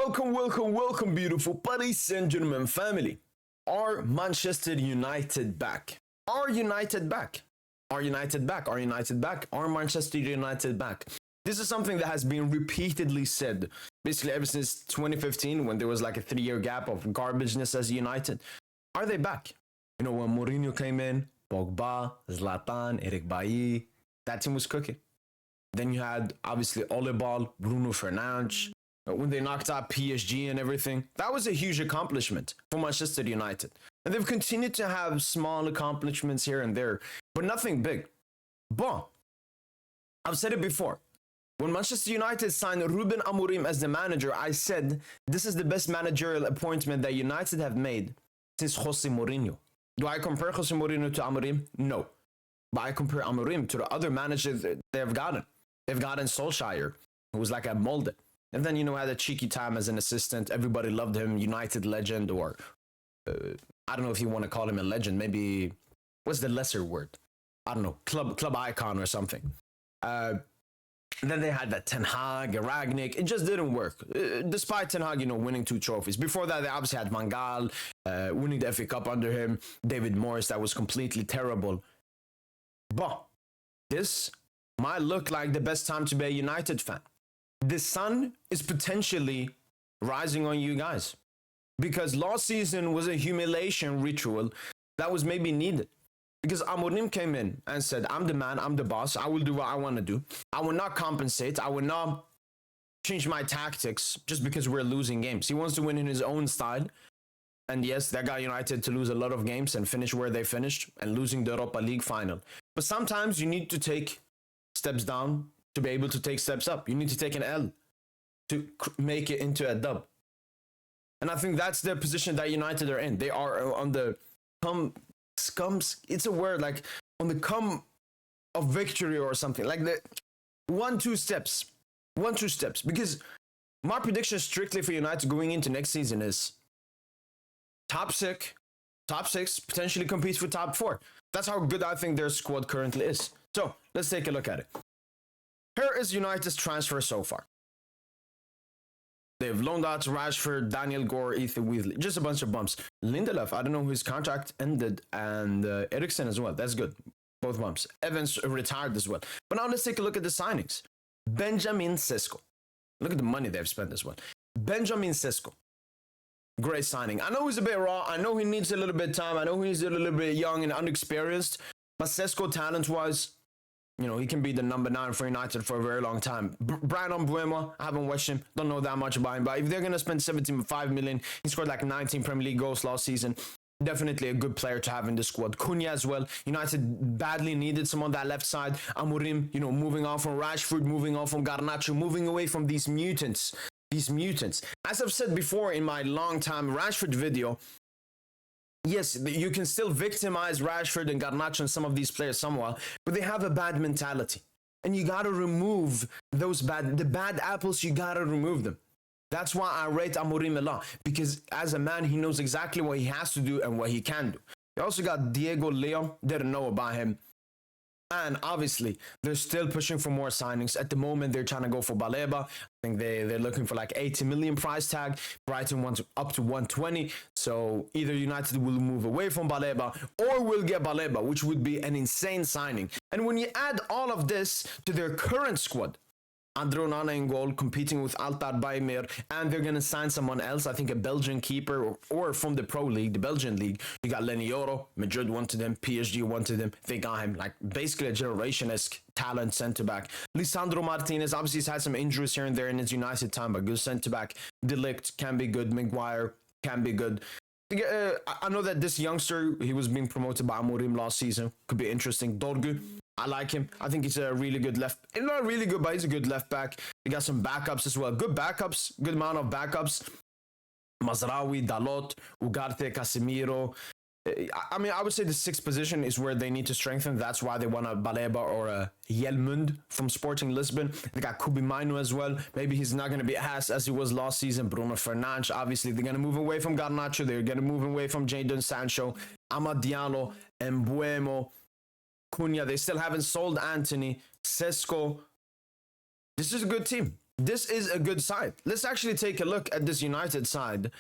Welcome, beautiful Paris Saint-Germain family. Are Manchester United back? Are United back? Are United back? Are United back? Are Manchester United back? This is something that has been repeatedly said, basically ever since 2015, when there was like a 3-year gap of garbageness as United. Are they back? You know, when Mourinho came in, Pogba, Zlatan, Eric Bailly, that team was cooking. Then you had, obviously, Olebal, Bruno Fernandes, when they knocked out PSG and everything. That was a huge accomplishment for Manchester United. And they've continued to have small accomplishments here and there, but nothing big. But I've said it before. When Manchester United signed Ruben Amorim as the manager, I said this is the best managerial appointment that United have made since Jose Mourinho. Do I compare Jose Mourinho to Amorim? No. But I compare Amorim to the other managers they've gotten. They've gotten Solskjaer, who was like a molded. And then, had a cheeky time as an assistant. Everybody loved him, United legend, or I don't know if you want to call him a legend. Maybe, what's the lesser word? I don't know, club icon or something. Then they had that Ten Hag, Ragnick. It just didn't work. Despite Ten Hag, winning 2 trophies. Before that, they obviously had Van Gaal, winning the FA Cup under him. David Moyes, that was completely terrible. But this might look like the best time to be a United fan. The sun is potentially rising on you guys. Because last season was a humiliation ritual that was maybe needed. Because Amorim came in and said, I'm the man, I'm the boss, I will do what I want to do. I will not compensate, I will not change my tactics just because we're losing games. He wants to win in his own style. And yes, that got United to lose a lot of games and finish where they finished and losing the Europa League final. But sometimes you need to take steps down to be able to take steps up. You need to take an L to make it into a dub. And I think that's the position that United are in. They are on the it's a word like on the come of victory or something. Like the 1-2 steps. 1-2 steps. Because my prediction strictly for United going into next season is top six, potentially competes for top 4. That's how good I think their squad currently is. So let's take a look at it. Here is United's transfer so far. They've loaned out to Rashford, Daniel Gore, Ethan Weasley. Just a bunch of bumps. Lindelof, I don't know whose contract ended, and Eriksen as well. That's good. Both bumps. Evans retired as well. But now let's take a look at the signings. Benjamin Sesko. Look at the money they've spent as well. Benjamin Sesko. Great signing. I know he's a bit raw. I know he needs a little bit of time. I know he's a little bit young and unexperienced. But Sesko, talent-wise, he can be the number 9 for United for a very long time. Brian Mbeumo, I haven't watched him. Don't know that much about him. But if they're going to spend 75 million, he scored like 19 Premier League goals last season. Definitely a good player to have in the squad. Cunha as well. United badly needed some on that left side. Amorim, moving on from Rashford, moving on from Garnacho, moving away from these mutants. As I've said before in my long-time Rashford video, yes, you can still victimize Rashford and Garnacho and some of these players somewhat, but they have a bad mentality. And you got to remove the bad apples, you got to remove them. That's why I rate Amorim a lot, because as a man, he knows exactly what he has to do and what he can do. You also got Diego Leon, didn't know about him. And obviously, they're still pushing for more signings. At the moment, they're trying to go for Baleba. I think they're looking for like 80 million price tag. Brighton wants up to 120. So either United will move away from Baleba or will get Baleba, which would be an insane signing. And when you add all of this to their current squad, Andre Onana in goal, competing with Altar Baymir, and they're going to sign someone else, I think a Belgian keeper, or from the Pro League, the Belgian League. You got Lenny Yoro, Madrid wanted him, PSG wanted him, they got him, like basically a generation-esque talent centre-back. Lisandro Martinez, obviously he's had some injuries here and there in his United time, but good centre-back. De Ligt can be good, Maguire can be good. I know that this youngster, he was being promoted by Amorim last season, could be interesting. Dorgu, I like him. I think he's a really good not really good, but he's a good left back. He got some backups as well. Good backups, good amount of backups. Mazraoui, Dalot, Ugarte, Casemiro. I would say the 6th position is where they need to strengthen. That's why they want a Baleba or a Yelmund from Sporting Lisbon. They got Kubi Mainu as well. Maybe he's not going to be as he was last season. Bruno Fernandes, obviously, they're going to move away from Garnacho. They're going to move away from Jadon Sancho, Amad Diallo, Mbeumo, Cunha. They still haven't sold Anthony, Sesko. This is a good team. this is a good side. Let's actually take a look at this United side.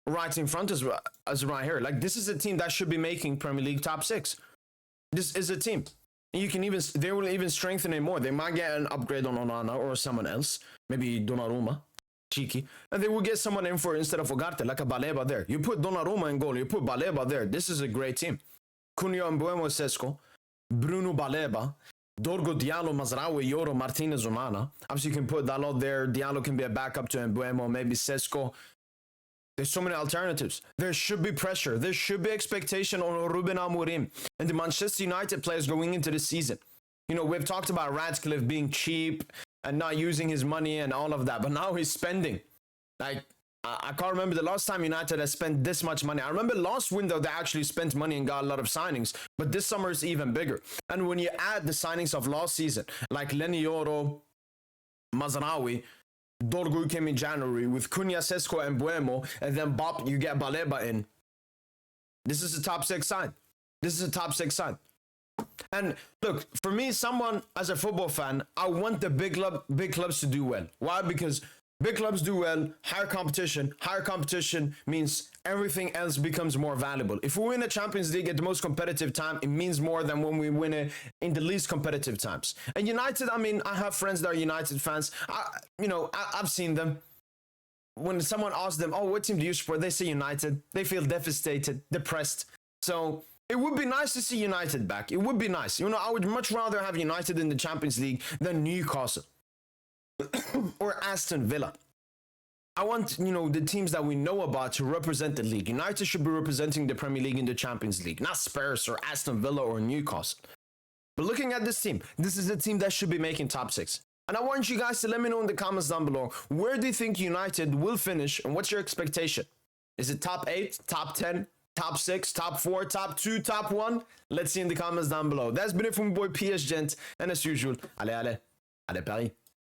Right in front of us right here. Like, this is a team that should be making Premier League top 6. This is a team. You can even, they will even strengthen it more. They might get an upgrade on Onana or someone else, maybe Donnarumma, cheeky, and they will get someone in for instead of Ugarte, like a Baleba there. You put Donnarumma in goal, you put Baleba there. This is a great team. Cunha, Mbuemo, Sesko, Bruno, Baleba, Dorgo, Diallo, Mazraoui, Yoro, Martinez, Onana. Obviously, you can put Dalot there. Diallo can be a backup to Mbuemo, maybe Sesko. There's so many alternatives. There should be pressure. There should be expectation on Ruben Amorim and the Manchester United players going into the season. You know, we've talked about Radcliffe being cheap and not using his money and all of that, but now he's spending. Like, I can't remember the last time United has spent this much money. I remember last window they actually spent money and got a lot of signings, but this summer is even bigger. And when you add the signings of last season, like Lenny Yoro, Mazraoui, Dorgu came in January with Cunha, Sesko, and Mbuemo, and then Bob, you get Baleba in. This is a top 6 side. This is a top 6 side. And look, for me, someone as a football fan, I want the big clubs to do well. Why? Because big clubs do well, higher competition. Higher competition means everything else becomes more valuable. If we win a Champions League at the most competitive time, it means more than when we win it in the least competitive times. And United, I mean, I have friends that are United fans. I've seen them. When someone asks them, oh, what team do you support? They say United. They feel devastated, depressed. So it would be nice to see United back. It would be nice. You know, I would much rather have United in the Champions League than Newcastle or Aston Villa. I want, the teams that we know about to represent the league. United should be representing the Premier League in the Champions League, not Spurs or Aston Villa or Newcastle. But looking at this team, this is a team that should be making top 6. And I want you guys to let me know in the comments down below, where do you think United will finish and what's your expectation? Is it top 8, top 10, top 6, top 4, top 2, top 1? Let's see in the comments down below. That's been it from my boy PSGINT, and as usual, allez, Paris.